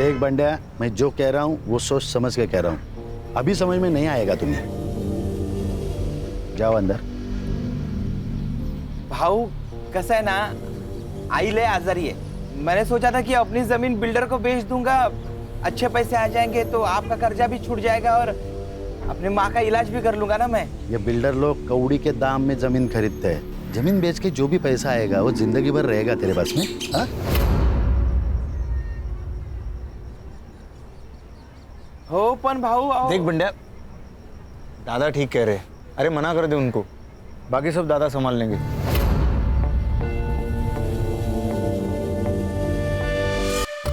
देख बंड्या, मैं जो कह रहा हूँ वो सोच समझ के कह रहा हूँ। अभी समझ में नहीं आएगा तुम्हें। जाओ अंदर। भाऊ कसं आहे ना, आई ले आजारी है। मैंने सोचा था कि अपनी जमीन बिल्डर को बेच दूंगा, अच्छे पैसे आ जाएंगे तो आपका कर्जा भी छूट जाएगा और अपने माँ का इलाज भी कर लूंगा ना मैं। ये बिल्डर लोग कौड़ी के दाम में जमीन खरीदते हैं। जमीन बेच के जो भी पैसा आएगा वो जिंदगी भर रहेगा तेरे पास में। हाँ? हो पण भाऊ देख बंड्या, दादा ठीक कह रहे। अरे मना कर दे उनको, बाकी सब दादा संभाल लेंगे।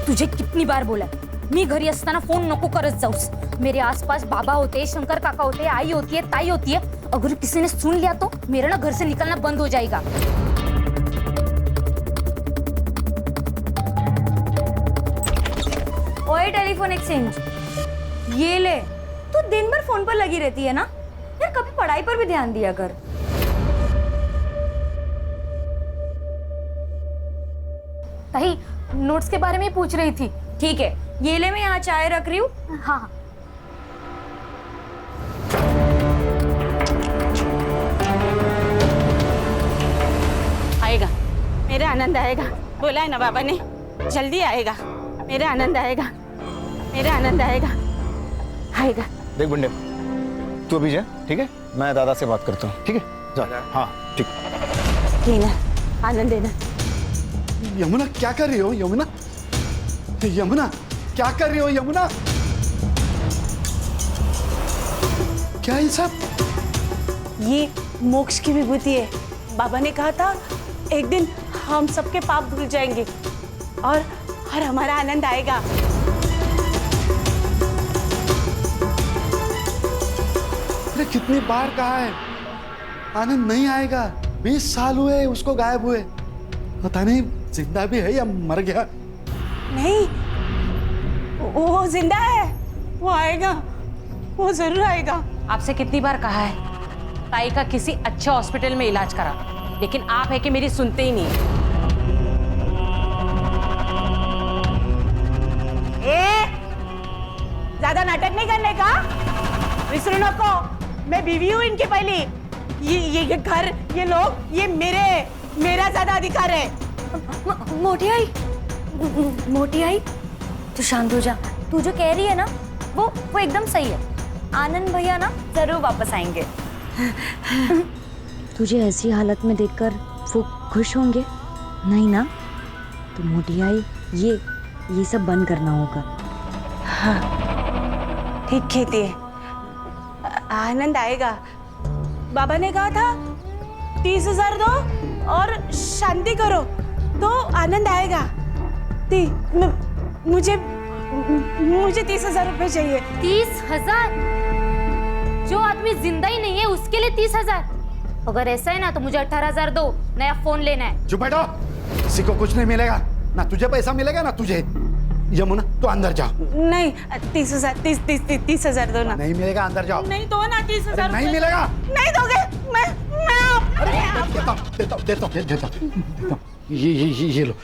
तुझे कितनी बार बोला मी घरी असताना फोन नको करत जाऊस। मेरे आसपास बाबा होते, शंकर काका होते, आई होती है, ताई होती है। अगर किसी ने सुन लिया तो मेरा ना घर से निकलना बंद हो जाएगा। ओए टेलीफोन एक्सचेंज, ये ले। तू दिन भर फोन पर लगी रहती है ना यार, कभी पढ़ाई पर भी ध्यान दिया कर। ताई नोट्स के बारे में पूछ रही थी। ठीक है, ये ले, मैं यहाँ चाय रख रही हूँ। हाँ आएगा, मेरे आनंद आएगा। बोला है ना बाबा ने, जल्दी आएगा। मेरे आनंद आएगा, मेरे आनंद आएगा, आएगा। देख बंड्या, तू अभी जा, ठीक है? मैं दादा से बात करता हूँ, ठीक है? जा। हाँ ठीक। ठीक है, आनंद देना। यमुना क्या कर रही हो? यमुना, यमुना क्या कर रही हो? यमुना क्या ये सब? ये मोक्ष की विभूति है। बाबा ने कहा था एक दिन हम सबके पाप धुल जाएंगे और हमारा आनंद आएगा। अरे कितनी बार कहा है आनंद नहीं आएगा। 20 साल हुए उसको गायब हुए, पता नहीं जिंदा भी है या मर गया। नहीं, वो जिंदा है, वो आएगा, वो जरूर आएगा। आपसे कितनी बार कहा है ताई का किसी अच्छे हॉस्पिटल में इलाज करा, लेकिन आप है कि मेरी सुनते ही नहीं। ज्यादा नाटक नहीं करने का, विसरू नको। मैं बीवी हूँ इनकी पहली। ये घर, ये लोग, ये मेरा ज्यादा अधिकार है। मोटी आई, मोटी आई, तू शांत हो जा। तू जो कह रही है ना वो एकदम सही है। आनंद भैया ना जरूर वापस आएंगे। तुझे ऐसी हालत में देखकर वो खुश होंगे? नहीं ना? तो मोटी आई, ये सब बंद करना होगा। हाँ, ठीक कहती है। आनंद आएगा। बाबा ने कहा था 30,000 दो और शांति करो तो आनंद आएगा। मुझे 30,000 रुपए चाहिए। 30,000? जो आदमी जिंदा ही नहीं है उसके लिए 30,000? अगर ऐसा है ना तो मुझे 18,000 दो, नया फोन लेना है। चुप बैठो, किसी को कुछ नहीं मिलेगा, ना तुझे पैसा मिलेगा ना तुझे। यमुना तो अंदर जाओ। नहीं, 30,000 दो ना। नहीं मिलेगा, अंदर जाओ। नहीं दो ना 30,000। नहीं मिलेगा। नहीं दोगे? मैं देता हूं। ये लो।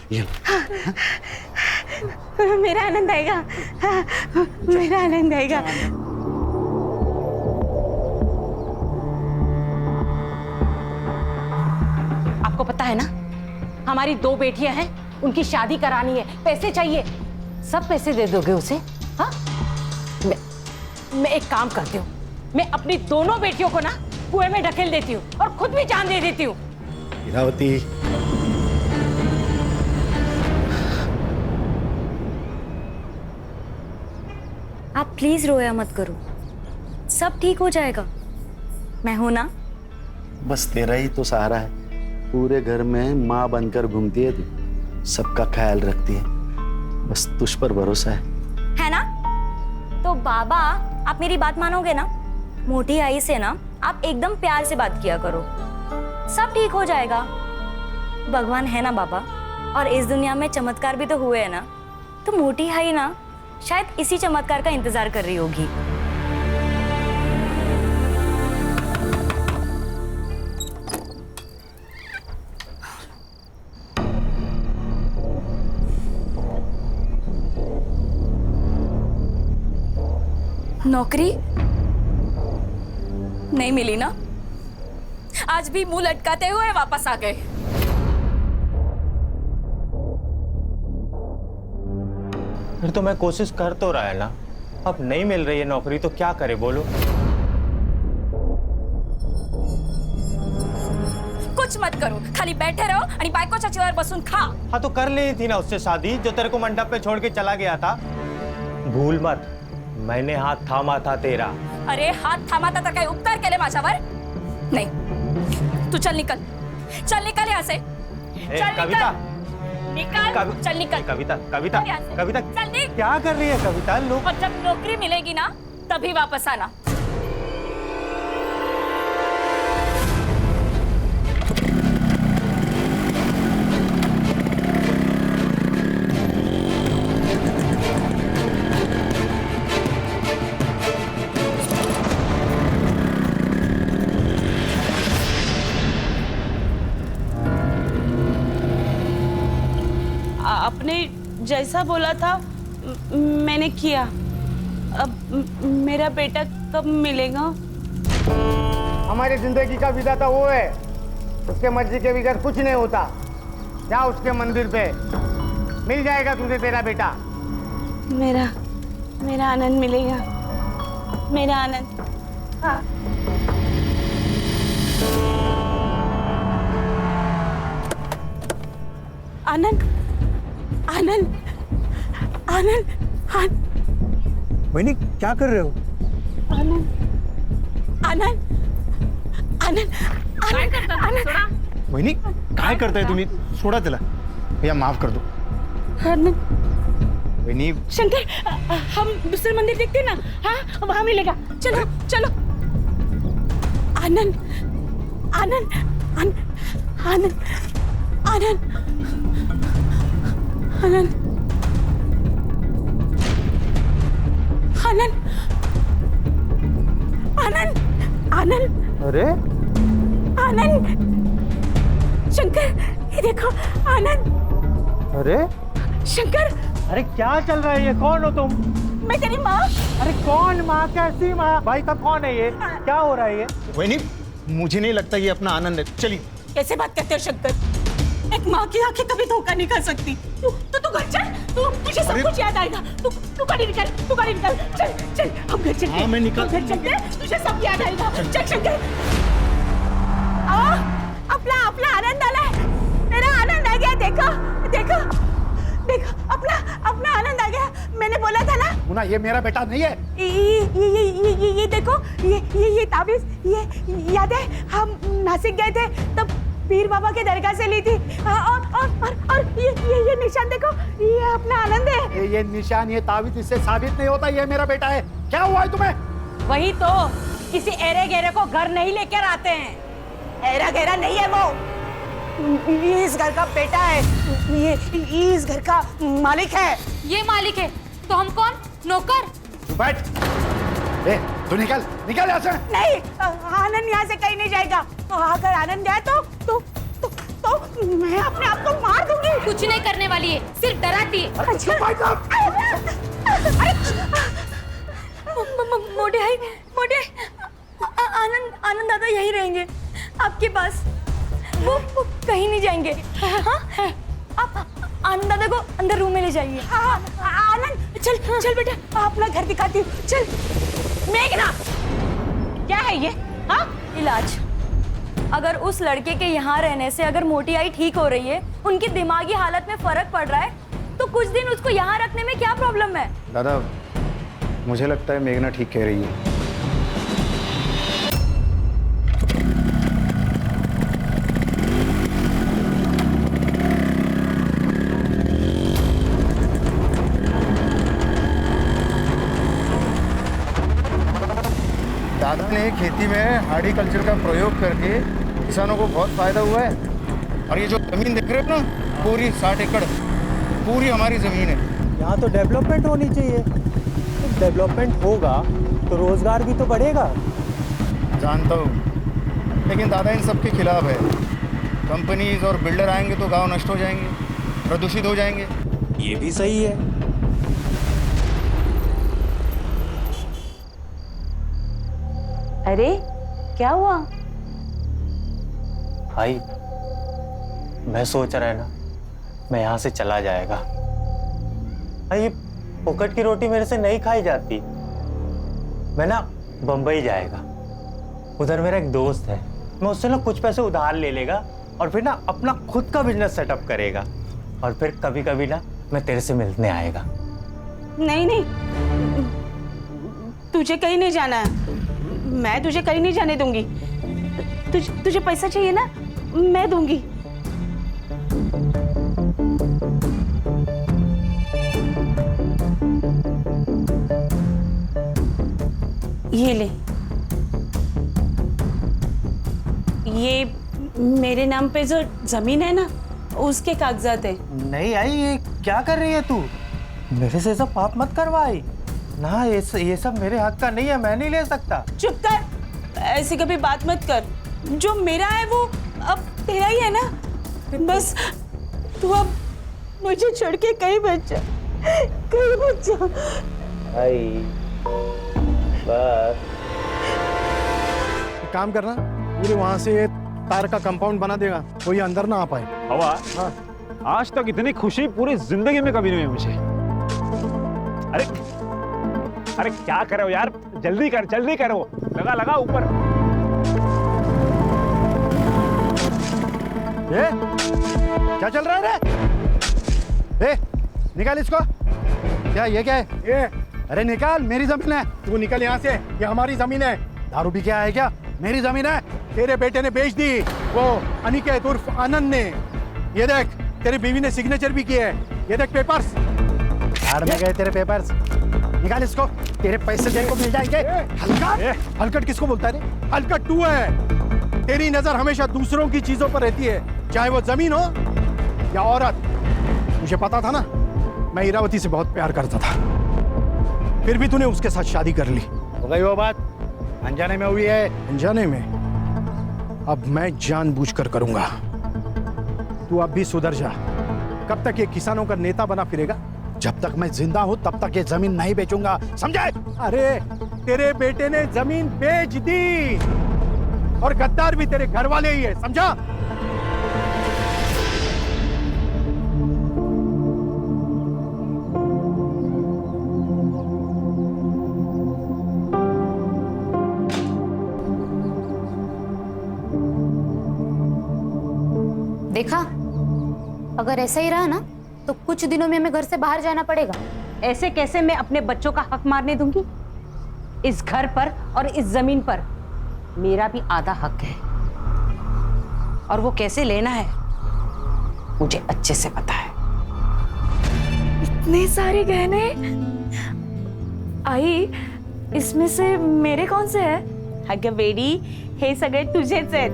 मेरा आनंद आएगा, मेरा आनंद आएगा। आपको पता है ना, हमारी 2 बेटियां हैं, उनकी शादी करानी है, पैसे चाहिए। सब पैसे दे दोगे उसे? हाँ, मैं एक काम करती हूँ, मैं अपनी दोनों बेटियों को ना कुएं में ढकेल देती हूँ और खुद भी जान दे देती हूँ। इरावती, आप प्लीज रोया मत करो, सब ठीक हो जाएगा। मैं हूं ना। बस तेरा ही तो सहारा है। पूरे घर में माँ बनकर घूमती है तू, सबका ख्याल रखती है, बस तुझ पर भरोसा है ना? तो बाबा, आप मेरी बात मानोगे ना? मोटी आई से ना आप एकदम प्यार से बात किया करो, सब ठीक हो जाएगा। भगवान है ना बाबा, और इस दुनिया में चमत्कार भी तो हुए हैं ना। तो मोटी आई ना शायद इसी चमत्कार का इंतजार कर रही होगी। नौकरी नहीं मिली ना? आज भी मुंह लटकाते हुए वापस आ गए। फिर तो मैं कोशिश कर तो रहा है ना, अब नहीं मिल रही है नौकरी तो क्या करे बोलो। कुछ मत करो, खाली बैठे रहो आणि बायकोच्या चेअर बसून खा। हाँ तो कर ली थी ना उससे शादी जो तेरे को मंडप पे छोड़ के चला गया था। भूल मत, मैंने हाथ थामा था तेरा। अरे हात थांबता तर काही उपकार केले माझ्यावर? नाही, तू चल निकल, चल निकल यहाँ से। ए, चल कविता निकल, चल निकल। कविता कविता यहाँ से। कविता चल निकल। क्या कर रही है कविता? लोग और जब नौकरी मिलेगी ना तभी वापस आना। आपने जैसा बोला था मैंने किया। अब मेरा बेटा कब मिलेगा? हमारी जिंदगी का विधाता वो है, उसके मर्जी के बगैर कुछ नहीं होता। जा उसके मंदिर पे, मिल जाएगा तुझे तेरा बेटा। मेरा आनंद मिलेगा, मेरा आनंद। हाँ। आनंद आनंद आनंद आनंद। वही क्या कर रहे हो? आनंद आनंद आनंद आनंद। वहिनी काय करताय तुम्ही? सोडा त्याला भैया, माफ कर दो। आनंद वहिनी शंकर, हम दूसरे मंदिर देखते ना? हाँ वहां मिलेगा। चलो चलो। आनंद आनंद आनंद आनंद आनंद आनंद आनंद आनंद आनंद। अरे आनंद शंकर, ये देखो आनंद। अरे शंकर, अरे क्या चल रहा है ये? कौन हो तुम? मैं तेरी माँ। अरे कौन माँ? कैसी माँ? भाई साहब कौन है ये? क्या हो रहा है ये? वही मुझे नहीं लगता ये अपना आनंद है। चलिए। कैसे बात करते हो शंकर? एक माँ की आंखें कभी धोखा नहीं खा सकती। तू घर चल, तुझे सब कुछ याद आएगा। तू गाड़ी निकल, चल चल हम घर चलते। हाँ, मैं निकल- घर चलते, तुझे सब याद आएगा। चल शंकर। अपना आनंद आला है, मेरा आनंद आ गया। देखो देखो देखो, अपना आनंद आ गया। मैंने बोला था ना। मुन्ना, ये मेरा बेटा नहीं है। ये देखो, ये ताबीज, ये याद है हम नासिक गए थे तब पीर बाबा के दरगाह से ली थी। और ये निशान देखो, ये अपना आनंद है। ये निशान, ये ताबीज इससे साबित नहीं होता ये मेरा बेटा है। क्या हुआ है तुम्हें? वही तो, किसी एरे गेरे को घर नहीं लेकर आते हैं। एरा गहरा नहीं है वो, ये इस घर का बेटा है। ये इस घर का मालिक है। ये मालिक है तो हम कौन? नौकर? तू बैठ। ए, तू निकल यहाँ से। नहीं, आनंद यहाँ से कहीं नहीं जाएगा। अगर आनंद गया तो मैं अपने आप को मार दूंगी। कुछ नहीं करने वाली है, सिर्फ डराती है। मोटे भाई, आनंद दादा यही रहेंगे आपके पास। वो कहीं नहीं जाएंगे। हाँ? आप आनंद दादा को अंदर रूम में ले जाइए। आनंद चल बेटा, अपना घर दिखाती हूँ। चल। मेघना, क्या है ये? हाँ? इलाज। अगर उस लड़के के यहाँ रहने से अगर मोटी आई ठीक हो रही है, उनकी दिमागी हालत में फर्क पड़ रहा है, तो कुछ दिन उसको यहाँ रखने में क्या प्रॉब्लम है? दादा, मुझे लगता है मेघना ठीक कह रही है। दादा ने खेती में हार्टिकल्चर का प्रयोग करके किसानों को बहुत फायदा हुआ है। और ये जो जमीन देख रहे हो ना, पूरी 60 एकड़ पूरी हमारी जमीन है। यहाँ तो डेवलपमेंट होनी चाहिए। तो डेवलपमेंट होगा तो रोजगार भी तो बढ़ेगा। जानता हूँ, लेकिन दादा इन सब के खिलाफ है। कंपनीज और बिल्डर आएंगे तो गांव नष्ट हो जाएंगे, प्रदूषित हो जाएंगे। ये भी सही है। अरे क्या हुआ? भाई मैं सोच रहा है ना, मैं यहाँ से चला जाएगा। भाई ये फोकट की रोटी मेरे से नहीं खाई जाती। मैं ना बम्बई जाएगा, उधर मेरा एक दोस्त है, मैं उससे ना कुछ पैसे उधार ले लेगा और फिर ना अपना खुद का बिजनेस सेटअप करेगा, और फिर कभी कभी ना मैं तेरे से मिलने आएगा। नहीं नहीं, तुझे कहीं नहीं जाना है। मैं तुझे कहीं नहीं जाने दूंगी। तुझे पैसा चाहिए ना, मैं दूंगी। ये ले, ये मेरे नाम पे जो जमीन है ना, उसके कागजात है। नहीं आई, ये क्या कर रही है तू? मेरे से सब पाप मत करवाई ना, ये सब मेरे हक का नहीं है, मैं नहीं ले सकता। चुप कर, ऐसी कभी बात मत कर। जो मेरा है वो अब तेरा ही है ना। बस तू अब मुझे छोड़ के कहीं मत जा, कहीं मत जा। आई बस एक काम करना, पूरे वहां से तार का कंपाउंड बना देगा, कोई अंदर ना आ पाए। हवा, आज तक इतनी खुशी पूरी जिंदगी में कभी नहीं हुई मुझे। अरे क्या कर रहे हो यार, जल्दी करो, लगा ऊपर। ये क्या चल रहा है रे? निकाल इसको। क्या ये क्या है ये? अरे निकाल, मेरी जमीन है। तू निकल यहाँ से, ये हमारी जमीन है। दारू भी क्या है क्या? मेरी जमीन है। तेरे बेटे ने बेच दी, वो अनिकेत उर्फ आनंद ने। ये देख, तेरी बीवी ने सिग्नेचर भी किए है। ये देख पेपर्स। यार में गए तेरे पेपर्स, निकाल इसको, तेरे पैसे देने को मिल जाएंगे। हलकट? हलकट किसको बोलता है रे? हलकट तू है। तेरी नजर हमेशा दूसरों की चीजों पर रहती है, चाहे वो जमीन हो या औरत। मुझे पता था ना, मैं इरावती से बहुत प्यार करता था, फिर भी तूने उसके साथ शादी कर ली। हो गई वो बात, अनजाने में हुई है। अनजाने में? अब मैं जानबूझकर करूंगा। तू अब भी सुधर जा। कब तक ये किसानों का नेता बना फिरेगा? जब तक मैं जिंदा हूं तब तक ये जमीन नहीं बेचूंगा, समझे? अरे तेरे बेटे ने जमीन बेच दी, और गद्दार भी तेरे घर वाले ही है, समझा? देखा, अगर ऐसा ही रहा ना तो कुछ दिनों में हमें घर से बाहर जाना पड़ेगा। ऐसे कैसे मैं अपने बच्चों का हक मारने दूंगी? इस घर पर और इस जमीन पर मेरा भी आधा हक है, और वो कैसे लेना है मुझे अच्छे से पता है। इतने सारे गहने। आई, इसमें से मेरे कौन से है? अगं बेडी, हे सगळे तुझेच आहेत।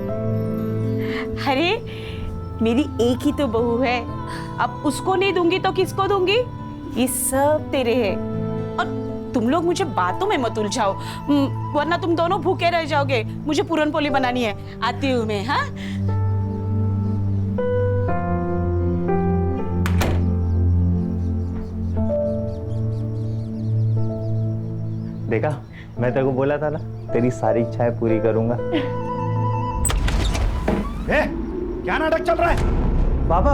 अरे मेरी एक ही तो बहू है, अब उसको नहीं दूंगी तो किसको दूंगी? ये सब तेरे हैं। और तुम लोग मुझे बातों में मत उलझाओ, वरना तुम दोनों भूखे रह जाओगे। मुझे पूरन पोली बनानी है, आती हूँ मैं। हाँ, देखा, मैं तेरे को बोला था ना, तेरी सारी इच्छाएं पूरी करूंगा। क्या नाटक चल रहा है? बाबा,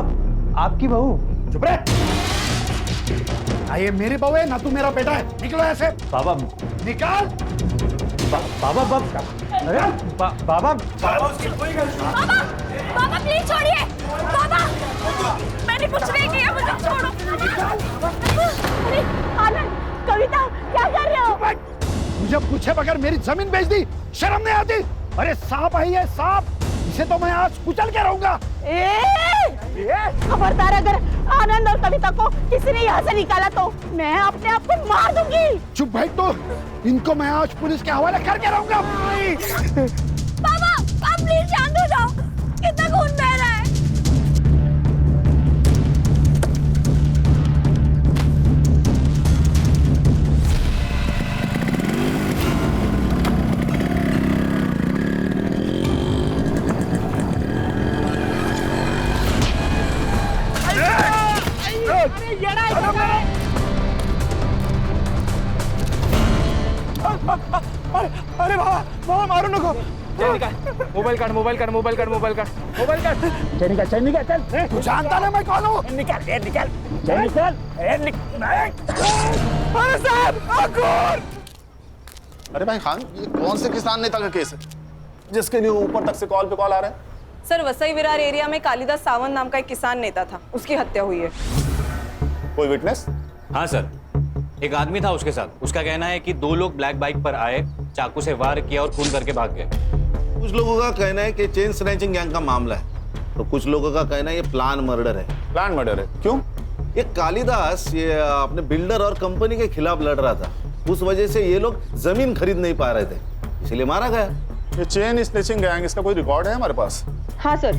आपकी बहू। चुप रहे। ये मेरी बहू है ना, तू मेरा बेटा है। निकलो ऐसे। बाबा निकाल। बाबा अरे बाबा बाबा प्लीज छोड़िए। बाबा, मैंने कुछ नहीं किया, मुझे छोड़ो। अरे आनंद, कविता, क्या कर रहे हो? मुझे पूछे बगैर मेरी जमीन बेच दी, शर्म नहीं आती? अरे सांप है ये, सांप, इसे तो मैं आज कुचल के रहूंगा। खबरदार, अगर आनंद और कविता को किसी ने यहाँ से निकाला तो मैं अपने आप को मार दूंगी। चुप भाई, तो इनको मैं आज पुलिस के हवाले करके रहूंगा। बाबा, आप प्लीज शांत हो जाओ, कितना खून बह रहा है। अरे बाबा, बाबा मारो नको। चल निकाल, मोबाइल काट, मोबाइल काट, मोबाइल काट, मोबाइल काट, मोबाइल काट। चल निकल चल। तू जानता ना मैं कौन हूँ? निकाल, निकाल, निकाल, अरे साहब, आकुर! अरे भाई खान, ये कौन से किसान नेता का केस है जिसके लिए ऊपर तक से कॉल पे कॉल आ रहे हैं? सर, वसई विरार एरिया में कालिदास सावंत नाम का एक किसान नेता था, उसकी हत्या हुई है। कोई विटनेस? हाँ सर, एक आदमी था उसके साथ। उसका कहना है कि 2 लोग ब्लैक बाइक पर आए, चाकू से वार किया और खून करके भाग गए। कुछ लोगों का कहना है कि चेन स्नैचिंग गैंग का मामला है, तो कुछ लोगों का कहना है ये प्लान मर्डर है। प्लान मर्डर है? क्यों? ये कालिदास ये अपने बिल्डर और कंपनी के खिलाफ लड़ रहा था, उस वजह से ये लोग जमीन खरीद नहीं पा रहे थे, इसलिए मारा गया। ये चेन स्नैचिंग गैंग, इसका कोई रिकॉर्ड है हमारे पास? हाँ सर,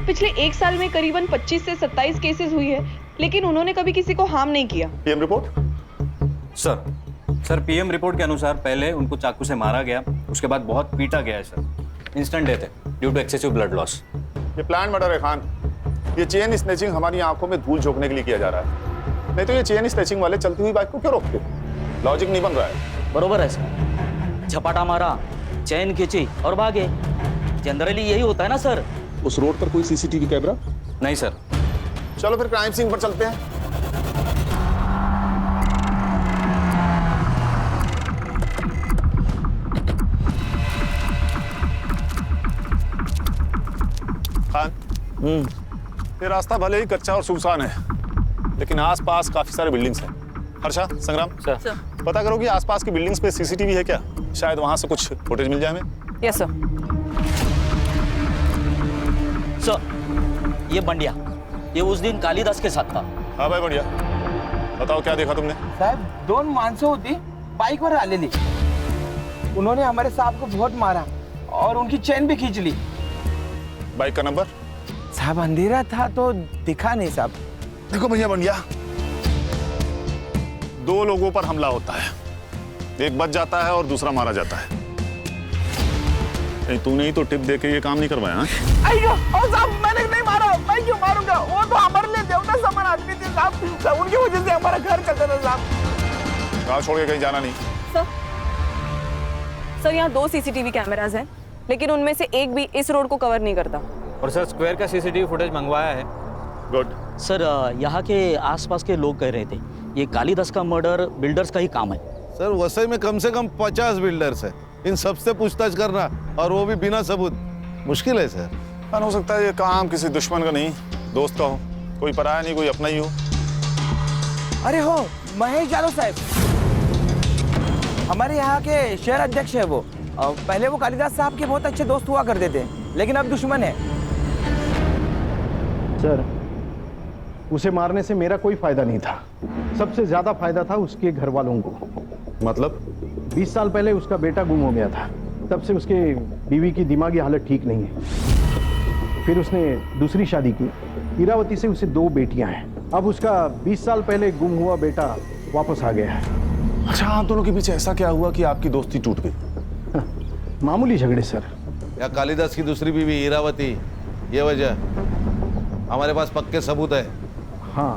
पिछले 1 साल में करीबन 25 से 27 केसेस हुई है, लेकिन उन्होंने कभी किसी को हार्म नहीं किया। PM report? Sir PM report के अनुसार पहले उनको चाकू से मारा गया, उसके बाद बहुत पीटा गया है सर। इंस्टेंट डेथ है due to excessive blood loss. ये प्लान मर्डर है खान। ये चेन स्नैचिंग हमारी आंखों में धूल झोंकने के लिए किया जा रहा है, नहीं तो ये चेन स्नैचिंग वाले चलती हुई बाइक को क्यों रोकते? लॉजिक नहीं बन रहा है। बरोबर है सर, झपाटा मारा, चैन खींची और भागे। जनरली यही होता है ना सर। उस रोड पर कोई सीसीटीवी कैमरा? नहीं सर। चलो फिर क्राइम सीन पर चलते हैं। खान, ये रास्ता भले ही कच्चा और सुनसान है, लेकिन आसपास काफी सारे बिल्डिंग्स हैं। हर्षा, संग्राम, सर पता करो कि आसपास की बिल्डिंग्स पे सीसीटीवी है क्या, शायद वहां से कुछ फुटेज मिल जाए हमें। Yes sir. सर ये बंडिया, ये उस दिन कालिदास के साथ था। हाँ भाई बढ़िया, बताओ क्या देखा तुमने? साहब, 2 माणसं होती, बाइक पर आलेली। उन्होंने हमारे साहब को बहुत मारा और उनकी चेन भी खींच ली। बाइक का नंबर? साहब अंधेरा था तो दिखा नहीं साहब। देखो भैया बढ़िया, 2 लोगों पर हमला होता है, एक बच जाता है और दूसरा मारा जाता है। नहीं तूने ही तो टिप दे के ये काम नहीं करवाया? अयो साहब, मैंने नहीं मारा, मैं क्यों मारूंगा? वो तो हमारे लिए देवता समान आदमी थे साहब, उनकी वजह से हमारा घर चलता था साहब। गाँव छोड़ के कहीं जाना नहीं। सर यहाँ 2 सीसीटीवी कैमरास हैं, लेकिन उनमें से एक भी इस रोड को कवर नहीं करता। और सर स्क्वायर का सीसीटीवी फुटेज मंगवाया है। गुड। सर यहाँ के आसपास के लोग कह रहे थे ये कालिदास का मर्डर बिल्डर्स का ही काम है। सर वसई में कम से कम 50 बिल्डर्स है, इन सबसे पूछताछ करना और वो भी बिना सबूत मुश्किल है सर। हो सकता है ये काम किसी दुश्मन का नहीं, दोस्त का हो, कोई पराया नहीं, कोई अपना ही हो। अरे हो, महेश यादव साहब, हमारे यहाँ के शहर अध्यक्ष है वो। पहले वो कालिदास साहब के बहुत अच्छे दोस्त हुआ करते थे, लेकिन अब दुश्मन है। सर उसे मारने से मेरा कोई फायदा नहीं था, सबसे ज्यादा फायदा था उसके घर वालों को। मतलब? 20 साल पहले उसका बेटा गुम हो गया था, तब से उसके बीवी की दिमागी हालत ठीक नहीं है। फिर उसने दूसरी शादी की, इरावती से उसे 2 बेटियां हैं। अब उसका 20 साल पहले गुम हुआ बेटा वापस आ गया है। अच्छा, आप दोनों के बीच ऐसा क्या हुआ कि आपकी दोस्ती टूट गई? मामूली झगड़े सर। या कालिदास की दूसरी बीवी इरावती, ये वजह? हमारे पास पक्के सबूत है। हाँ,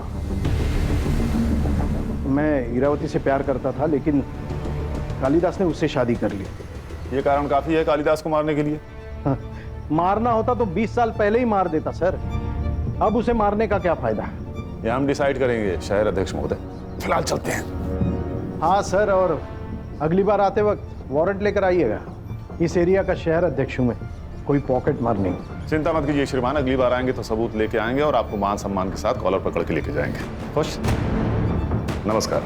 मैं इरावती से प्यार करता था, लेकिन कालिदास ने उससे शादी कर ली। ये कारण काफी है कालिदास को मारने के लिए? हाँ, मारना होता तो 20 साल पहले ही मार देता सर, अब उसे मारने का क्या फायदा? ये हम डिसाइड करेंगे शहर अध्यक्ष महोदय, फिलहाल चलते हैं। हाँ सर, और अगली बार आते वक्त वारंट लेकर आइएगा। इस एरिया का शहर अध्यक्ष हूँ मैं, कोई पॉकेट मार नहीं। चिंता मत कीजिए श्रीमान, अगली बार आएंगे तो सबूत लेके आएंगे और आपको मान सम्मान के साथ कॉलर पकड़ के लेके जाएंगे। खुश? नमस्कार।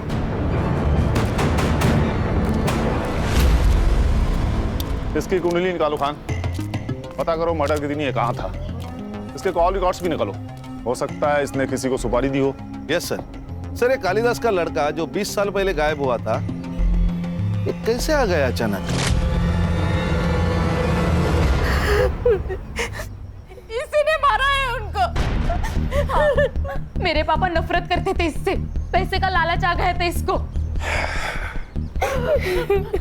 इसकी कुंडली निकालो खान, पता करो मर्डर के दिन ये कहाँ था। इसके कॉल रिकॉर्ड्स भी निकालो, हो सकता है इसने किसी को सुपारी दी हो। Yes sir. सर ये कालिदास का लड़का जो 20 साल पहले गायब हुआ था, ये कैसे आ गया अचानक? इसी ने मारा है उनको। हाँ, मेरे पापा नफरत करते थे इससे, पैसे का लालच आ गया था इसको।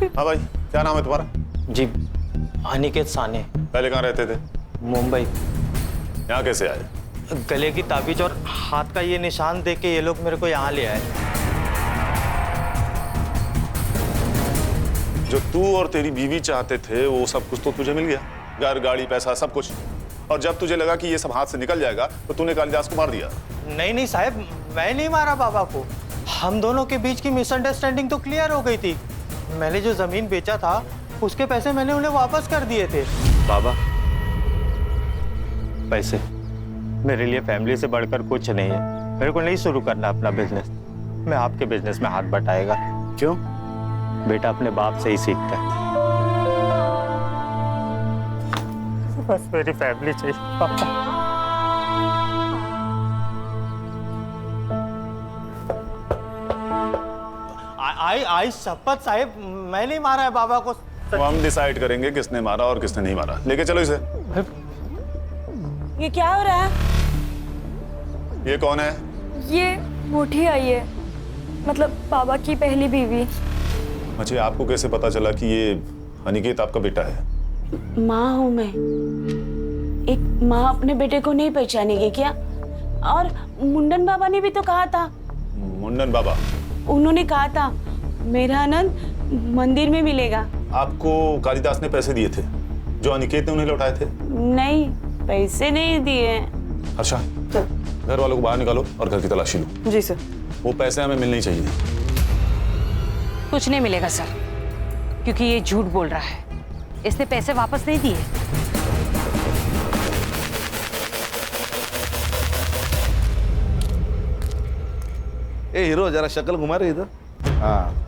हाँ भाई, क्या नाम है तुम्हारा? जी अनिकेत साने। पहले कहाँ रहते थे? मुंबई। यहाँ कैसे आए? गले की ताबीज और हाथ का ये निशान देख के ये लोग मेरे को यहाँ ले आए। जो तू और तेरी बीवी चाहते थे वो सब कुछ तो तुझे मिल गया, घर, गाड़ी, पैसा, सब कुछ। और जब तुझे लगा कि ये सब हाथ से निकल जाएगा तो तूने कालिदास को मार दिया। नहीं नहीं साहब, मैं नहीं मारा बाबा को। हम दोनों के बीच की मिसअंडरस्टैंडिंग तो क्लियर हो गई थी। मैंने जो जमीन बेचा था उसके पैसे मैंने उन्हें वापस कर दिए थे। बाबा, पैसे मेरे लिए फैमिली से बढ़कर कुछ नहीं है। मेरे को नहीं शुरू करना अपना बिजनेस, मैं आपके बिजनेस में हाथ बटाएगा। क्यों? बेटा अपने बाप से ही सीखता है। बस मेरी फैमिली चाहिए पापा। आई शपथ साहिब, मैं नहीं मारा है बाबा को। तो हम डिसाइड करेंगे किसने मारा और किसने नहीं मारा। लेके चलो इसे। ये क्या हो रहा है? ये कौन है? ये मोटी आई है, मतलब बाबा की पहली बीवी। अच्छा, आपको कैसे पता चला कि ये अनिकेत आपका बेटा है? माँ हूँ मैं। एक माँ अपने बेटे को नहीं पहचानेगी क्या? और मुंडन बाबा ने भी तो कहा था। मुंडन बाबा? उन्होंने कहा था मेरा आनंद मंदिर में मिलेगा। आपको कालिदास ने पैसे दिए थे जो अनिकेत ने उन्हें लौटाए थे? नहीं, पैसे नहीं दिए। अच्छा, घर वालों को बाहर निकालो और घर की तलाशी लो। जी सर। वो पैसे हमें मिलने ही चाहिए। कुछ नहीं मिलेगा सर, क्योंकि ये झूठ बोल रहा है। इसने पैसे वापस नहीं दिए। ए हीरो, जरा शक्ल घुमा रही इधर। हाँ,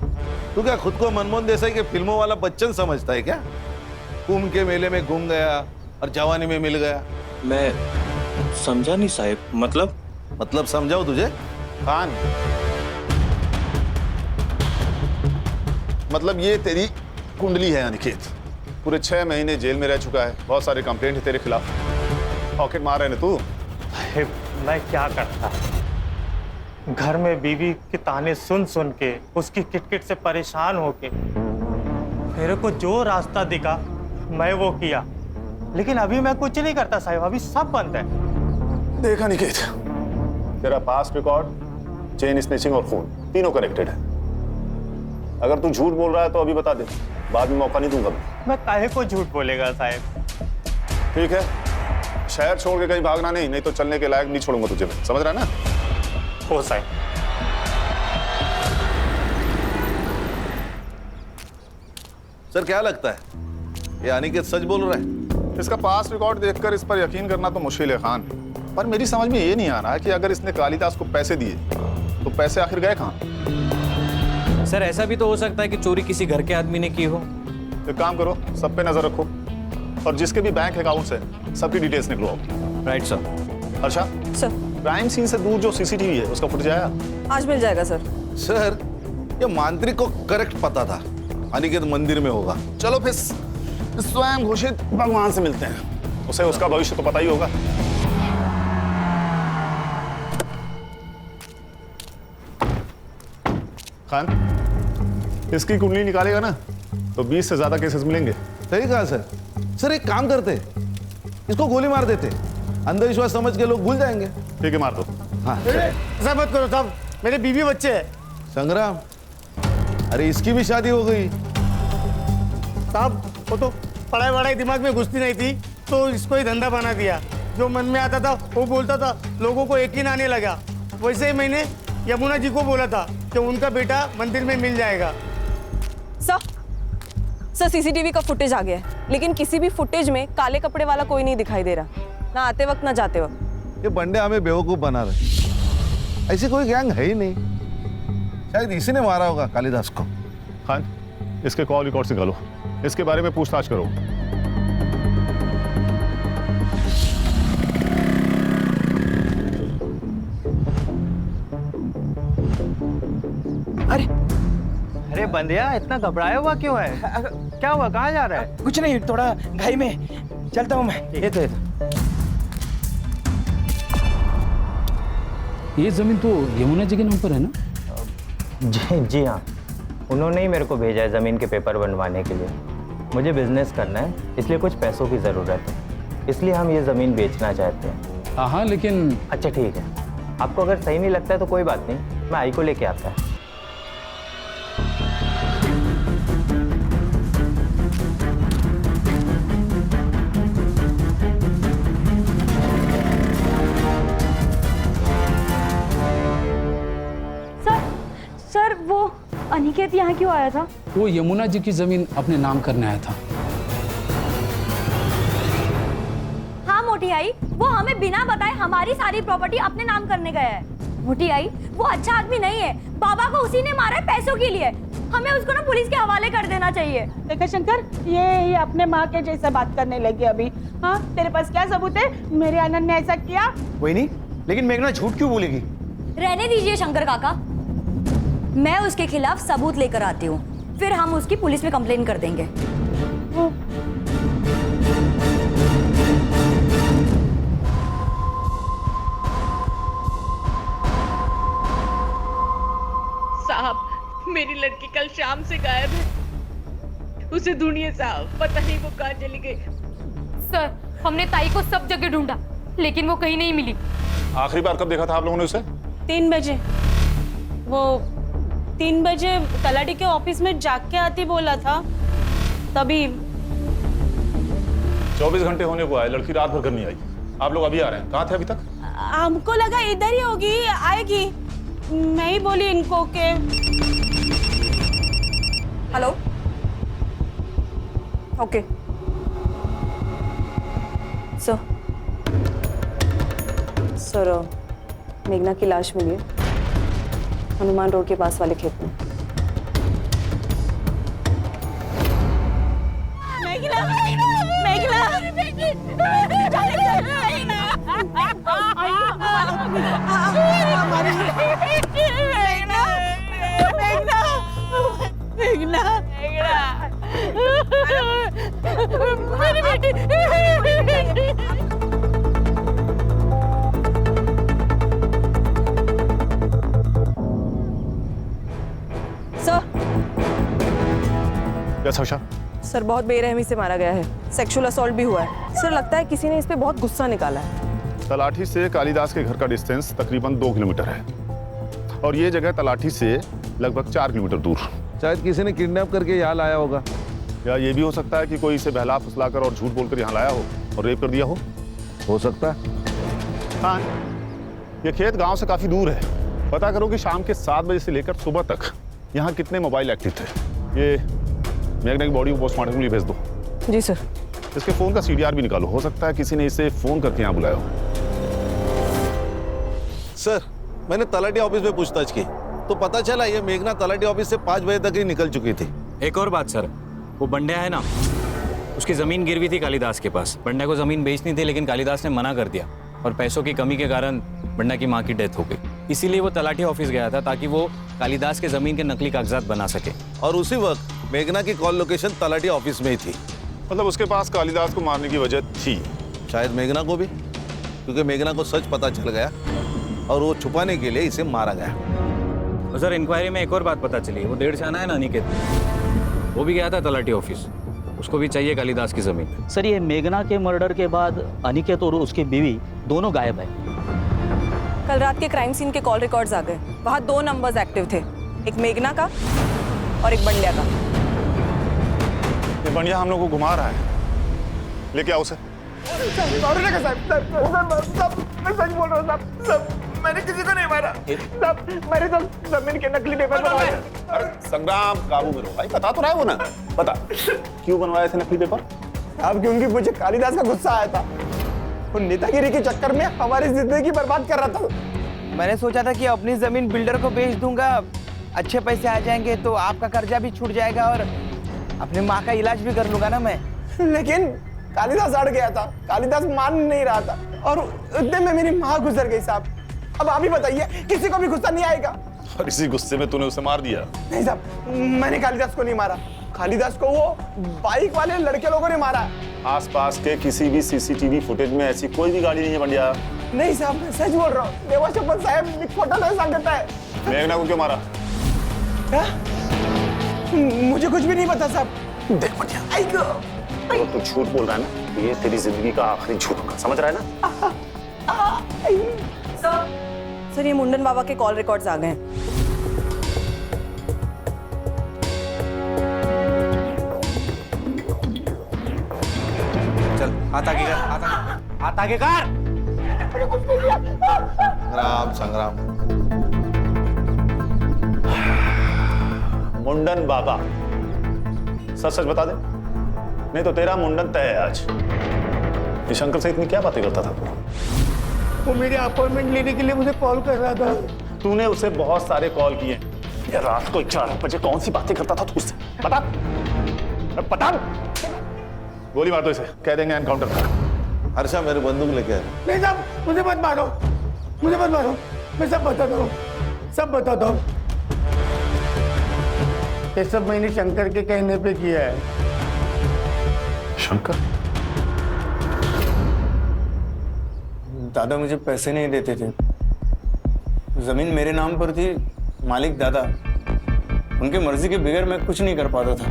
तू क्या खुद को मनमोहन देसाई के फिल्मों वाला बच्चन समझता है क्या? कुंभ के मेले में घूम गया और जवानी में मिल गया। मैं समझा नहीं साहिब। मतलब समझाओ तुझे? खान, मतलब ये तेरी कुंडली है अनिकेत। पूरे 6 महीने जेल में रह चुका है, बहुत सारे कंप्लेंट है तेरे खिलाफ। पॉकेट मार रहे ना तू। मैं क्या करता, घर में बीवी के ताने सुन सुन के, उसकी किटकिट से परेशान होके मेरे को जो रास्ता दिखा मैं वो किया। लेकिन अभी मैं कुछ नहीं करता साहिब, अभी सब बंद है। देखा अनिकेत, तेरा पास्ट रिकॉर्ड, चेन स्नैचिंग और फोन तीनों कनेक्टेड है। अगर तू झूठ बोल रहा है तो अभी बता दे, बाद में मौका नहीं दूंगा मैं काहे को झूठ बोलेगा साहिब? ठीक है, शहर छोड़ के कहीं भागना नहीं तो चलने के लायक नहीं छोड़ूंगा तुझे मैं, समझ रहा है ना? हो साहिब। सर क्या लगता है, ये अनिकेत सच बोल रहा है? इसका पास्ट रिकॉर्ड देखकर इस पर यकीन करना तो मुश्किल है खान, पर मेरी समझ में ये नहीं आ रहा है कि अगर इसने कालिदास को पैसे दिए तो पैसे आखिर गए कहाँ? सर ऐसा भी तो हो सकता है कि चोरी किसी घर के आदमी ने की हो। एक काम करो, सब पे नजर रखो और जिसके भी बैंक अकाउंट्स है सबकी डिटेल्स निकलवाओ। Right sir. अच्छा सर, क्राइम सीन से दूर जो सीसीटीवी है उसका फुटेज आया? आज मिल जाएगा सर। सर, ये मांत्रिक को करेक्ट पता था अनिकेत मंदिर में होगा। चलो फिर स्वयं घोषित भगवान से मिलते हैं, उसे उसका भविष्य तो पता ही होगा। खान, इसकी कुंडली निकालेगा ना तो 20 से ज्यादा केसेस मिलेंगे। सही कहा सर। सर एक काम करते, इसको गोली मार देते, अंधविश्वास समझ के लोग भूल जाएंगे। ठीक है, मार दो। हाँ ऐसा मत करो साहब, मेरे बीवी बच्चे हैं। संग्राम, अरे इसकी भी शादी हो गई। साहब वो तो पढ़ाई वढ़ाई दिमाग में घुसती नहीं थी तो इसको ही धंधा बना दिया। जो मन में आता था वो बोलता था, लोगों को यकीन आने लगा। वैसे ही मैंने यमुना जी को बोला था कि उनका बेटा मंदिर में मिल जाएगा। सर सीसीटीवी का फुटेज आ गया है, लेकिन किसी भी फुटेज में काले कपड़े वाला कोई नहीं दिखाई दे रहा, ना आते वक्त ना जाते वक्त। ये बंदे हमें बेवकूफ बना रहे। ऐसी कोई गैंग है ही नहीं, शायद इसी ने मारा होगा कालिदास को। खान, इसके कॉल रिकॉर्ड्स निकालो, इसके बारे में पूछताछ करो। अरे बंदिया, इतना घबराया हुआ क्यों है? क्या हुआ, कहाँ जा रहा है? कुछ नहीं, थोड़ा घाई में चलता हूँ मैं। ये तो ये जमीन तो यमुना जी के नाम पर है ना? जी हाँ, उन्होंने ही मेरे को भेजा है ज़मीन के पेपर बनवाने के लिए। मुझे बिजनेस करना है, इसलिए कुछ पैसों की ज़रूरत है, इसलिए हम ये ज़मीन बेचना चाहते हैं। हाँ लेकिन अच्छा ठीक है, आपको अगर सही नहीं लगता है तो कोई बात नहीं, मैं आई को लेके आता है। यहाँ क्यों आया था? वो यमुना जी की जमीन अपने नाम करने आया था। हाँ मोटी आई, वो हमें बिना बताए हमारी सारी प्रॉपर्टी अपने नाम करने गया है। मोटी आई, वो अच्छा आदमी नहीं है, बाबा को उसी ने मारा है पैसों के लिए। हमें उसको ना पुलिस के हवाले कर देना चाहिए। देखा शंकर, ये अपने माँ के जैसे बात करने लगी अभी। हाँ, तेरे पास क्या सबूत है मेरे आनंद ने ऐसा किया? वही नहीं, लेकिन मेघना झूठ क्यों बोलेगी? रहने दीजिए शंकर काका, मैं उसके खिलाफ सबूत लेकर आती हूँ, फिर हम उसकी पुलिस में कंप्लेन कर देंगे। साहब, मेरी लड़की कल शाम से गायब है। उसे ढूंढिए साहब, पता नहीं वो कहाँ चली गई। सर, हमने ताई को सब जगह ढूंढा, लेकिन वो कहीं नहीं मिली। आखिरी बार कब देखा था आप लोगों ने उसे? 3 बजे। वो 3 बजे तलाटी के ऑफिस में जाग के आती बोला था, तभी। 24 घंटे होने को आए, लड़की रात भर घर नहीं आई। आप लोग अभी आ रहे हैं, कहाँ थे अभी तक? हमको लगा इधर ही होगी, आएगी। मैं ही बोली इनको के। हेलो, ओके सर, मेघना की लाश मिली है हनुमान रोड के पास वाले खेत में। मेघना, मेघना, मेरी बेटी। सर, सर बहुत बेरहमी से मारा गया है, सेक्सुअल असॉल्ट भी हुआ है। सर लगता है किसी ने इस पे बहुत गुस्सा निकाला है। तलाठी से कालिदास के घर का डिस्टेंस तकरीबन 2 किलोमीटर है और ये जगह तलाठी से लगभग 4 किलोमीटर दूर। शायद किसी ने किडनैप करके यहाँ लाया होगा, या ये भी हो सकता है कि कोई इसे बहला फुसलाकर और झूठ बोलकर यहाँ लाया हो और रेप कर दिया हो सकता है। हाँ, ये खेत गांव से काफी दूर है। पता करो कि शाम के 7 बजे से लेकर सुबह तक यहाँ कितने मोबाइल एक्टिव थे। ये मेघना की बॉडी को पोस्टमार्टम के लिए भेज दो। जी सर। इसके फोन का CDR भी निकालो, हो सकता है किसी ने इसे फोन करके यहाँ बुलाया हो। सर, मैंने तलाटी ऑफिस में पूछताछ की तो पता चला ये मेघना तलाटी ऑफिस से 5 बजे तक ही निकल चुकी थी। एक और बात सर, वो बंड्या है ना, उसकी जमीन गिरवी थी कालिदास के पास। बंड्या को जमीन बेचनी थी, लेकिन कालिदास ने मना कर दिया और पैसों की कमी के कारण बंड्या की माँ की डेथ हो गई। इसीलिए वो तलाटी ऑफिस गया था ताकि वो कालिदास के जमीन के नकली कागजात बना सके। और उसी वक्त मेघना की कॉल लोकेशन तलाटी ऑफिस में ही थी। मतलब उसके पास कालिदास को मारने की वजह थी। शायद मेघना को भी, क्योंकि मेघना को सच पता चल गया और वो छुपाने के लिए इसे मारा गया। और सर, इंक्वायरी में एक और बात पता चली, वो 1.5 आना है ना अनिकेत, वो भी गया था तलाटी ऑफिस, उसको भी चाहिए कालिदास की जमीन। सर, ये मेघना के मर्डर के बाद अनिकेत और उसकी बीवी दोनों गायब है। कल रात के क्राइम सीन के कॉल रिकॉर्ड्स आ गए, वहाँ 2 नंबर्स एक्टिव थे, एक मेघना का और एक बंड्या का। ये बंड्या हम लोग को घुमा रहा है, लेके आओ उसे। मैं सच बोल रहा हूँ साहब, मैंने किसी को नहीं मारा साहब, मैंने तो जमीन के नकली पेपर बनवाए। अरे संग्राम, काबू में रहो भाई, बता तो रहा है वो ना। बता क्यों बनवाए थे नकली पेपर? अब क्योंकि मुझे कालिदास का गुस्सा आया था, वो नेतागिरी के चक्कर में हमारी जिंदगी बर्बाद कर रहा था। मैंने सोचा था कि अपनी जमीन बिल्डर को बेच दूंगा, अच्छे पैसे आ जाएंगे तो आपका कर्जा भी छूट जाएगा और अपनी माँ का इलाज भी कर लूंगा ना मैं। लेकिन कालिदास अड़ गया था, कालिदास मान नहीं रहा था और उतने में मेरी माँ गुजर गई साहब। अब आप ही बताइए, किसी को भी गुस्सा नहीं आएगा? और इसी गुस्से में तूने उसे मार दिया? नहीं साहब, मैंने कालिदास को नहीं मारा, कालिदास को वो बाइक वाले लड़के लोगों ने मारा। आसपास के किसी भी CCTV फुटेज में ऐसी कोई भी गाड़ी नहीं है बंड्या। नहीं साहब, मैं सच बोल रहा हूँ, देवा शपथ साहब, एक फोटो नहीं सांगता है। मेघना को क्यों मारा? मुझे कुछ भी नहीं पता साहब। देख बंड्या, आई गो। तो तू झूठ बोल रहा है ना, ये तेरी जिंदगी का आखिरी झूठ होगा, समझ रहा है ना? सर ये मुंडन बाबा के कॉल रिकॉर्ड्स आ गए हैं। चल हाथ आगे कर, हाथ आगे कर। संग्राम, संग्राम। मुंडन बाबा। सच सच बता दे, नहीं तो तेरा मुंडन तय है आज। ये शंकर से इतनी क्या बातें करता था तू? वो मेरी अपॉइंटमेंट लेने के लिए मुझे कॉल कर रहा था। तूने उसे बहुत सारे कॉल किए। ये रात को 4 बजे कौन सी बातें करता था तू उससे? बता, बता। गोली मार दो इसे, कह देंगे एनकाउंटर था। हर्षा मेरे बंदूक लेके आए। नहीं साहब, मुझे मत मारो, मुझे मत मारो, मैं सब बताता हूँ, सब बताता हूँ। ये सब मैंने शंकर के कहने पे किया है। शंकर? दादा मुझे पैसे नहीं देते थे। जमीन मेरे नाम पर थी, मालिक दादा। उनके मर्जी के बगैर मैं कुछ नहीं कर पाता था।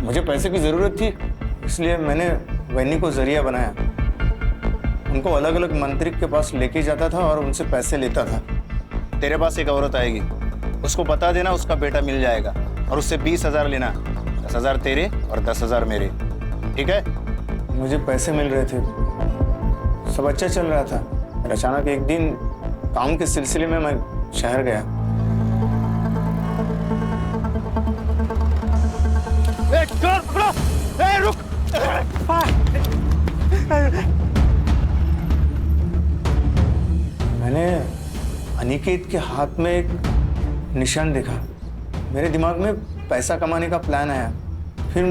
मुझे पैसे की जरूरत थी, इसलिए मैंने वैनी को जरिया बनाया। उनको अलग अलग मंत्री के पास लेके जाता था और उनसे पैसे लेता था। तेरे पास एक औरत आएगी, उसको बता देना उसका बेटा मिल जाएगा और उससे 20,000 लेना। 10,000 तेरे और 10,000 मेरे, ठीक है? मुझे पैसे मिल रहे थे, सब अच्छा चल रहा था। और अचानक एक दिन काम के सिलसिले में मैं शहर गया। रुक। मैंने अनिकेत के हाथ में एक निशान देखा। मेरे दिमाग में पैसा कमाने का प्लान आया। फिर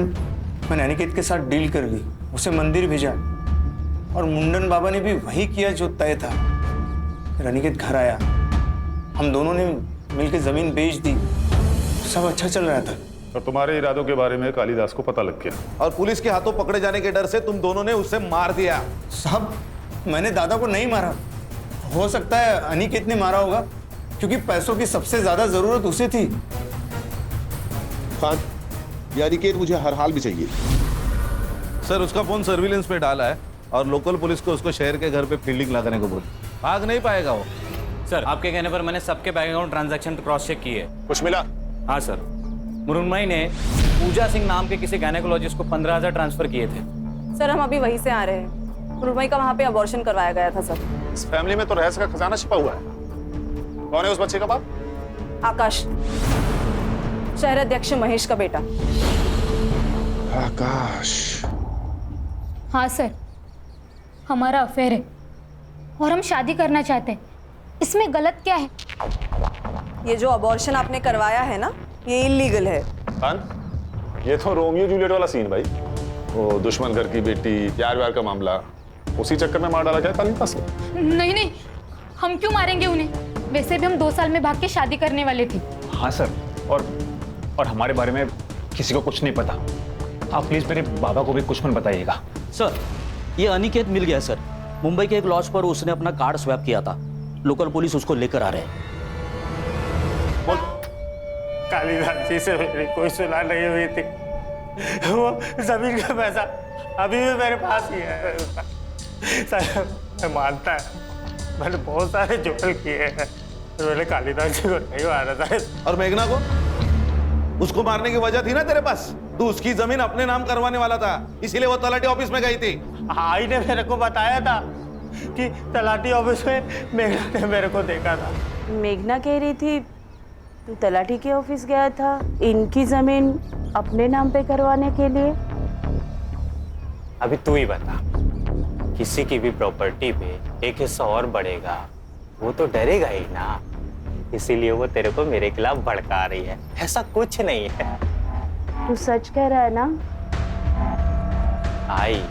मैंने अनिकेत के साथ डील कर ली, उसे मंदिर भेजा और मुंडन बाबा ने भी वही किया जो तय था। फिर अनिकेत घर आया, हम दोनों ने मिलकर जमीन बेच दी। सब अच्छा चल रहा था। और तुम्हारे इरादों के बारे में कालिदास को पता लग गया और पुलिस के हाथों पकड़े जाने के डर से तुम दोनों ने उसे मार दिया। साहब, मैंने दादा को नहीं मारा। हो सकता है अनिकेत ने मारा होगा, क्योंकि पैसों की सबसे ज्यादा जरूरत उसे थी। खान, ये अनिकेत मुझे हर हाल में चाहिए। सर, उसका फोन सर्विलेंस पे डाला है और लोकल पुलिस को उसको शहर के घर पे फील्डिंग लगाने को बोल। भाग नहीं पाएगा वो। सर, आपके कहने पर मैंने सबके bank account transaction cross check किए। कुछ मिला? हाँ सर, मुरुन्मई ने पूजा सिंह नाम के किसी गायनेकोलॉजिस्ट को 15,000 ट्रांसफर किए थे। सर, हम अभी वहीं से आ रहे हैं। मुरुन्मई का वहाँ पे अबॉर्शन करवाया गया था सर। इस फैमिली में तो रहस्य का खजाना छिपा हुआ है। कौन है उस बच्चे का बाप? आकाश, शहर अध्यक्ष महेश का बेटा। आकाश? हाँ सर, हमारा अफेयर है और हम शादी करना चाहते हैं। इसमें गलत क्या है? ये जो अबॉर्शन आपने करवाया है ना, ये इलीगल है। खान, ये तो रोमियो जूलियट वाला सीन भाई। वो दुश्मन घर की बेटी, प्यार व्यार का मामला, उसी चक्कर में मार डाला क्या कालिदास को? नहीं नहीं, हम क्यों मारेंगे उन्हें? वैसे भी हम 2 साल में भाग के शादी करने वाले थे। हाँ सर, और हमारे बारे में किसी को कुछ नहीं पता। आप प्लीज मेरे बाबा को भी कुछ मत बताइएगा। सर, ये अनिकेत मिल गया सर। मुंबई के एक लॉज पर उसने अपना कार्ड स्वैप किया था। लोकल पुलिस उसको लेकर आ रहे हैं। कालिदास जी से मेरी कोई सुलह नहीं हुई थी। वो जमीन का पैसा अभी भी मेरे पास ही है। सर, मैं मानता है मैंने बहुत सारे जोड़ किए हैं, मैंने कालिदास जी को नहीं मारा था। और मेघना को? उसको मारने की वजह थी ना तेरे पास। तू उसकी जमीन अपने नाम करवाने वाला था, इसीलिए वो तलाटी ऑफिस में गई थी। आई ने मेरे को बताया था कि तलाटी ऑफिस में मेघना ने मेरे को देखा था। मेघना कह रही थी तू तलाटी के ऑफिस गया था इनकी जमीन अपने नाम पे करवाने के लिए। अभी तू ही बता, किसी की भी प्रॉपर्टी पे एक हिस्सा और बढ़ेगा, वो तो डरेगा ही ना। इसीलिए वो तेरे को मेरे खिलाफ भड़का रही है। ऐसा कुछ नहीं है। तू सच कह रहा है ना? आई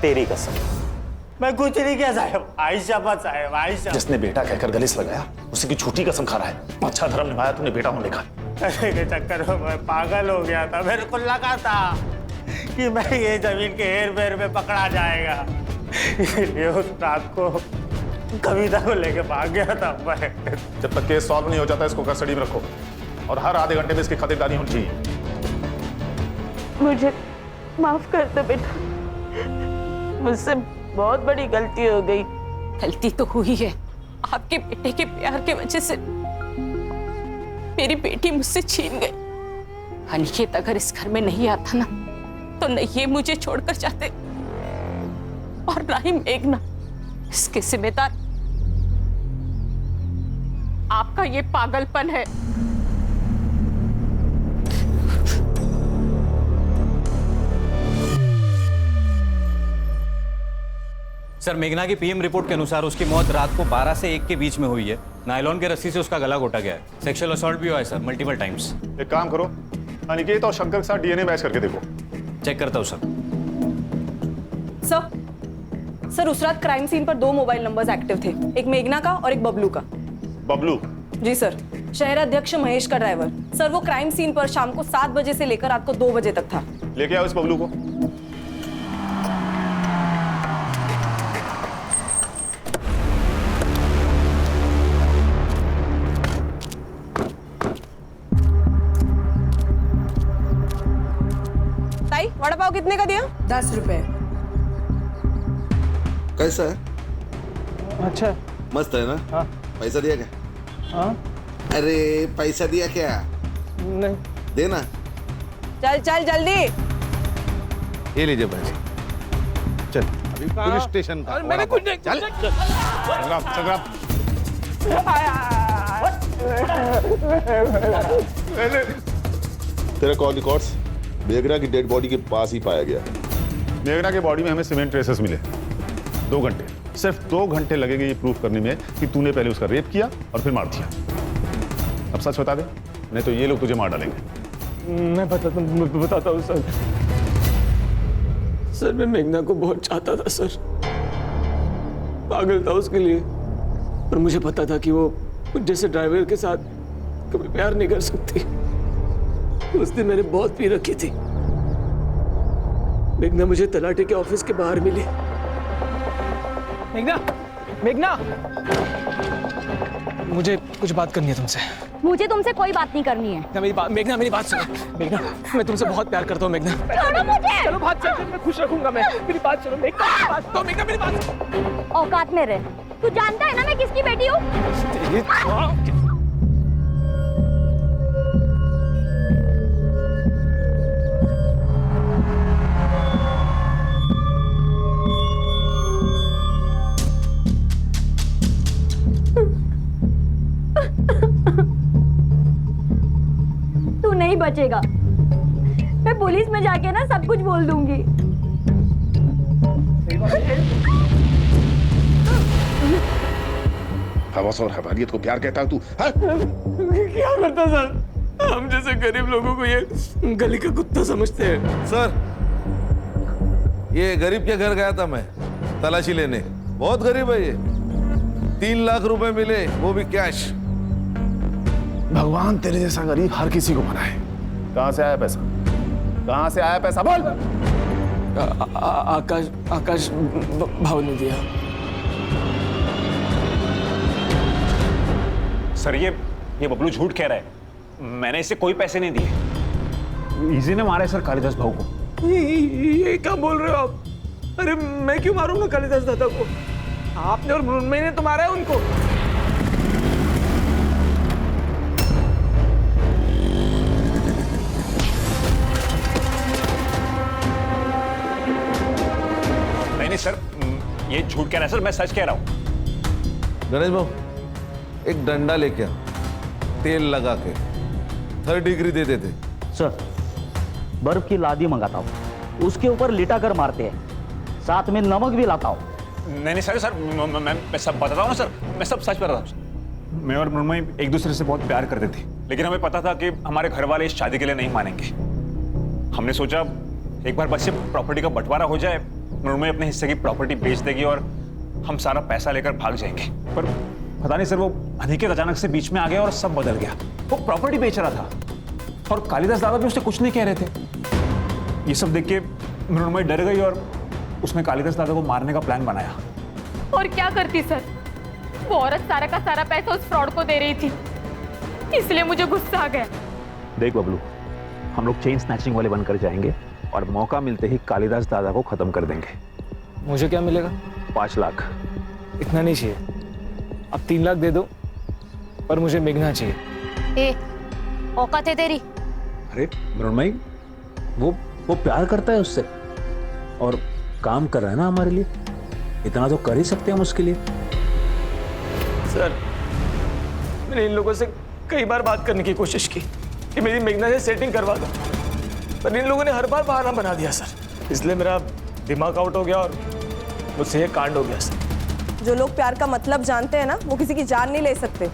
तेरी कसम। मैं कुछ नहीं किया साहब। आयशा बात साहब, आयशा। जिसने बेटा कहकर गले से लगाया, उसी की झूठी कसम खा रहा है। अच्छा धर्म निभाया तूने बेटा होने का। पैसे के चक्कर में मैं पागल हो गया था। मेरे को लगा था कि मैं ये जमीन के हेर फेर में पकड़ा जाएगा, इसलिए उस रात को कविता को लेके भाग गया था मैं। जब तक केस सॉल्व नहीं हो जाता, इसको कस्टडी में रखो और हर आधे घंटे में इसकी खातिरदारी होनी चाहिए। मुझे माफ कर दो बेटा, मुझसे बहुत बड़ी गलती हो गई। गलती तो हुई है। आपके बेटे के प्यार के वजह से मेरी बेटी मुझसे छीन गई। अनिकेत अगर इस घर में नहीं आता ना, तो न ये मुझे छोड़कर जाते और ना ही मेघना। इसके जिम्मेदार आपका ये पागलपन है। सर मेघना की पीएम रिपोर्ट के अनुसार उसकी मौत रात को 12 से 1 के बीच में हुई है। नायलॉन के रस्सी से उसका गला घोटा गया है। सेक्सुअल असॉल्ट भी हुआ है सर, मल्टीपल टाइम्स। एक काम करो, अनिकेत और शंकर के साथ डीएनए मैच करके देखो। चेक करता हूँ सर। सर उस रात क्राइम सीन पर 2 मोबाइल नंबर्स एक्टिव थे, एक मेघना का और एक बबलू का। बबलू? जी सर, शहर अध्यक्ष महेश का ड्राइवर। सर वो क्राइम सीन पर शाम को 7 बजे से लेकर रात को 2 बजे तक था। लेके आओ इस बबलू को। ताई वड़ा पाव कितने का दिया? 10 रुपए। कैसा है? अच्छा मस्त है ना? हाँ। पैसा दिया क्या? हाँ? अरे पैसा दिया क्या? नहीं। देना। चल चल जल्दी। ये लीजिए पैसे। चल अभी पुलिस स्टेशन का। मैंने कुछ नहीं। चल तेरे कॉल रिकॉर्ड्स मेघना की डेड बॉडी के पास ही पाया गया। मेघना के बॉडी में हमें सीमेंट ट्रेसेस मिले। 2 घंटे, सिर्फ 2 घंटे लगेंगे ये प्रूफ करने में कि तूने पहले उसका रेप किया और फिर मार दिया। अब सच बता दे, नहीं तो ये लोग तुझे मार डालेंगे। मैं बताता हूँ सर। सर मैं मेघना को बहुत चाहता था सर, पागल था उसके लिए, पर मुझे पता था कि वो जैसे ड्राइवर के साथ कभी प्यार नहीं कर सकती। उस दिन मैंने बहुत पी रखी थी। मेघना मुझे तलाटे के ऑफिस के बाहर मिली। मेघना, मेघना, मुझे कुछ बात करनी है तुमसे। मुझे तुमसे कोई बात नहीं करनी है। मेघना मेरी बात सुनो। मेघना मैं तुमसे बहुत प्यार करता हूँ मेघना। छोड़ो मुझे। चलो बात चलते, मैं खुश रखूंगा। मैं मेरी बात सुनो मेघना। तो मेघना मेरी बात। औकात में रह। तू जानता है ना मैं किसकी बेटी हूँ? तू नहीं बचेगा। मैं पुलिस में जाके ना सब कुछ बोल दूंगी। हवस और हवालियत को प्यार कहता है तू? क्या करता सर? हम जैसे गरीब लोगों को ये गली का कुत्ता समझते हैं। सर ये गरीब के घर गया था मैं तलाशी लेने। बहुत गरीब है ये। 3 लाख रुपए मिले, वो भी कैश। भगवान तेरे जैसा गरीब हर किसी को बनाए। कहां से आया पैसा? कहां से आया पैसा? बोल। आकाश भाव ने दिया। सर ये बबलू झूठ कह रहा है। मैंने इसे कोई पैसे नहीं दिए। इजी ने मारा है सर कालिदास भाऊ को। ये क्या बोल रहे हो आप? अरे मैं क्यों मारूंगा कालिदास दादा को? आपने और मृण्मयी ने तो मारा है उनको। नहीं सर, ये झूठ कह रहा है सर, मैं सच कह रहा हूँ। गणेश भाऊ एक डंडा लेके आ, तेल लगा के 3rd डिग्री दे देते। सर बर्फ की लादी मंगाता हूँ, उसके ऊपर लिटा कर मारते हैं, साथ में नमक भी लाता हूँ। नहीं सर मैं सब बताता हूँ ना सर, मैं सब सच बताता हूँ। मैं और मृण्मयी एक दूसरे से बहुत प्यार करते थे, लेकिन हमें पता था कि हमारे घर वाले इस शादी के लिए नहीं मानेंगे। हमने सोचा एक बार बस ये प्रॉपर्टी का बंटवारा हो जाए, मृण्मयी अपने हिस्से की प्रॉपर्टी बेच देगी और हम सारा पैसा लेकर भाग जाएंगे। पर पता नहीं सर, वो अनिकेत अचानक से बीच में आ गया और सब बदल गया। वो प्रॉपर्टी बेच रहा था और कालिदास दादा भी उससे कुछ नहीं कह रहे थे। ये सब देख के मृण्मयी डर गई और उसने कालिदास दादा को मारने का प्लान बनाया। और क्या करती सर, वो औरत सारा का सारा पैसा उस फ्रॉड को दे रही थी, इसलिए मुझे गुस्सा आ गया। देख बबलू, हम लोग चेन स्नैचिंग वाले बनकर जाएंगे और मौका मिलते ही कालिदास दादा को खत्म कर देंगे। मुझे क्या मिलेगा? 5 लाख। इतना नहीं चाहिए, अब 3 लाख दे दो, पर मुझे मेघना चाहिए। ए, औकात है तेरी? अरे मृण्मयी, वो प्यार करता है उससे और काम कर रहा है ना हमारे लिए, इतना तो कर ही सकते हैं हम उसके लिए। सर मैंने इन लोगों से कई बार बात करने की कोशिश की कि मेरी मेघना से सेटिंग करवा दो, पर इन लोगों ने हर बार बहाना बना दिया सर, इसलिए मेरा दिमाग आउट हो गया और मुझसे ये कांड हो गया सर। जो लोग प्यार का मतलब जानते हैं ना, वो किसी की जान नहीं ले सकते।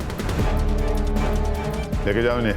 लेके जाओ इन्हें।